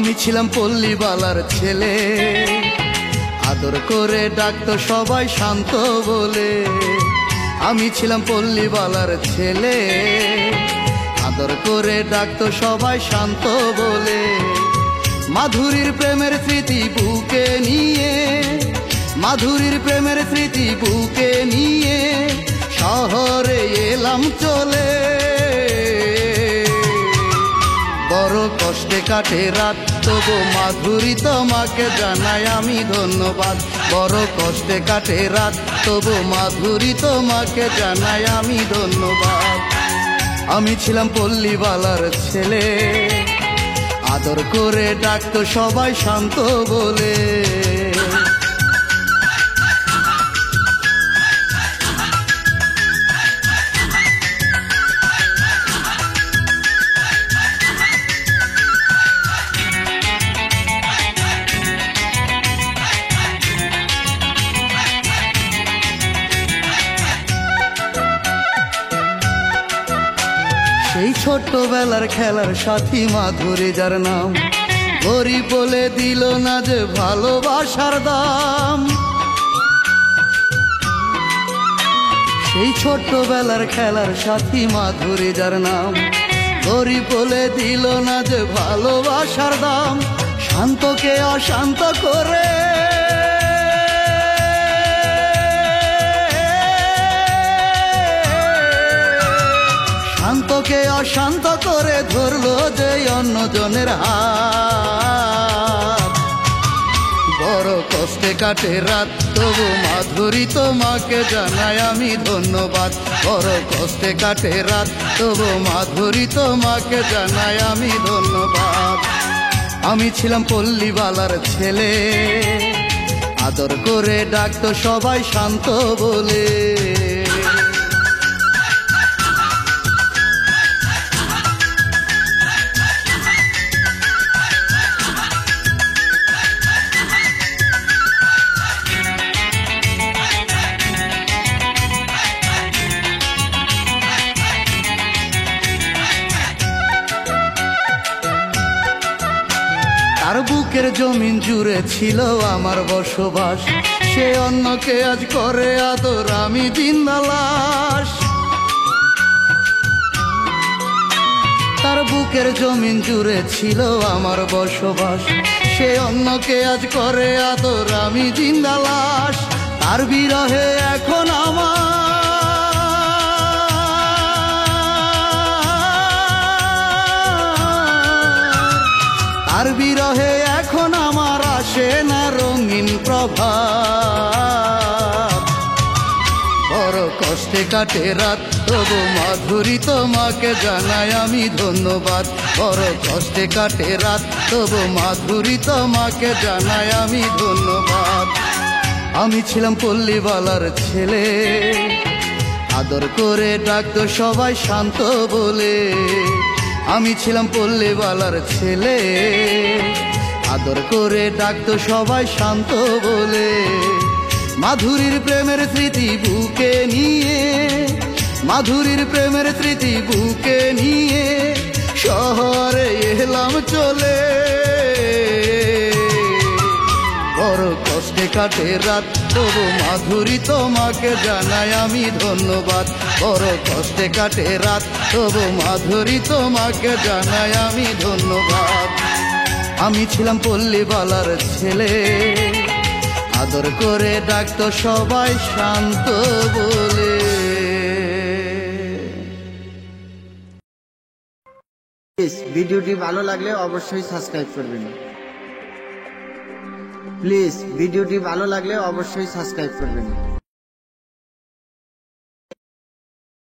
আমি ছিলাম পল্লীবালার ছেলে, আদর করে ডাকতো সবাই শান্ত বলে। আমি ছিলাম পল্লীবালার ছেলে, আদর করে ডাকতো সবাই শান্ত বলে। মাধুরীর প্রেমের স্মৃতি বুকে নিয়ে, মাধুরীর প্রেমের স্মৃতি বুকে নিয়ে শহরে এলাম চলে। বড় কষ্টে কাটে রাত, তবু মাধুরী তোমাকে জানাই আমি ধন্যবাদ। বড় কষ্টে কাটে রাত, তবু মাধুরী তোমাকে জানাই আমি ধন্যবাদ। আমি ছিলাম পল্লীবালার ছেলে, আদর করে ডাকতো সবাই শান্ত বলে। সেই ছোট্টবেলার খেলার সাথী মাধুরী, যার নাম গরিব বলে দিল না যে ভালোবাসার দাম। সেই ছোট্টবেলার খেলার সাথী মাধুরী, যার নাম গরিব বলে দিল না যে ভালোবাসার দাম। শান্তকে অশান্ত করে, শান্তকে অশান্ত করে ধরলো যে অন্যজনের হাত। বড় কষ্টে কাটে রাত, তবু মাধুরী তোমাকে জানাই আমি ধন্যবাদ। বড় কষ্টে কাটে রাত, তবু মাধুরী তোমাকে জানাই আমি ধন্যবাদ। আমি ছিলাম পল্লীবালার ছেলে, আদর করে ডাকতো সবাই শান্ত বলে। তার বুকের জমিন জুড়ে ছিল আমার বসবাস, সে অন্যকে আজ করে আদর, আমি জিন্দা লাশ। তার বুকের জমিন জুড়ে ছিল আমার বসবাস, সে অন্যকে আজ করে আদর, আমি জিন্দা লাশ। তার বিরহে এখন আমার, তার বিরহে এখন আমার আসে না রঙিন প্রভাত। বড় কষ্টে কাটে রাত, তবু মাধুরী তোমাকে জানাই আমি ধন্যবাদ। বড় কষ্টে কাটে রাত, তবু মাধুরী তোমাকে জানাই আমি ধন্যবাদ। আমি ছিলাম পল্লীবালার ছেলে, আদর করে ডাকতো সবাই শান্ত বলে। আমি ছিলাম পল্লীবালার ছেলে, আদর করে ডাকতো সবাই শান্ত বলে। মাধুরীর প্রেমের স্মৃতি বুকে নিয়ে, মাধুরীর প্রেমের স্মৃতি বুকে নিয়ে শহরে এলাম চলে। বড় কষ্টে কাটে রাত, তবু মাধুরী তোমাকে জানাই আমি ধন্যবাদ। বড় কষ্টে কাটে রাত, তবু মাধুরী তোমাকে জানাই আমি ধন্যবাদ। আমি ছিলাম পল্লীবালার ছেলে, আদর করে ডাকতো সবাই শান্ত বলে। ভিডিওটি ভালো লাগলে অবশ্যই সাবস্ক্রাইব করবেন। প্লিজ ভিডিওটি ভালো লাগলে অবশ্যই সাবস্ক্রাইব করবেন।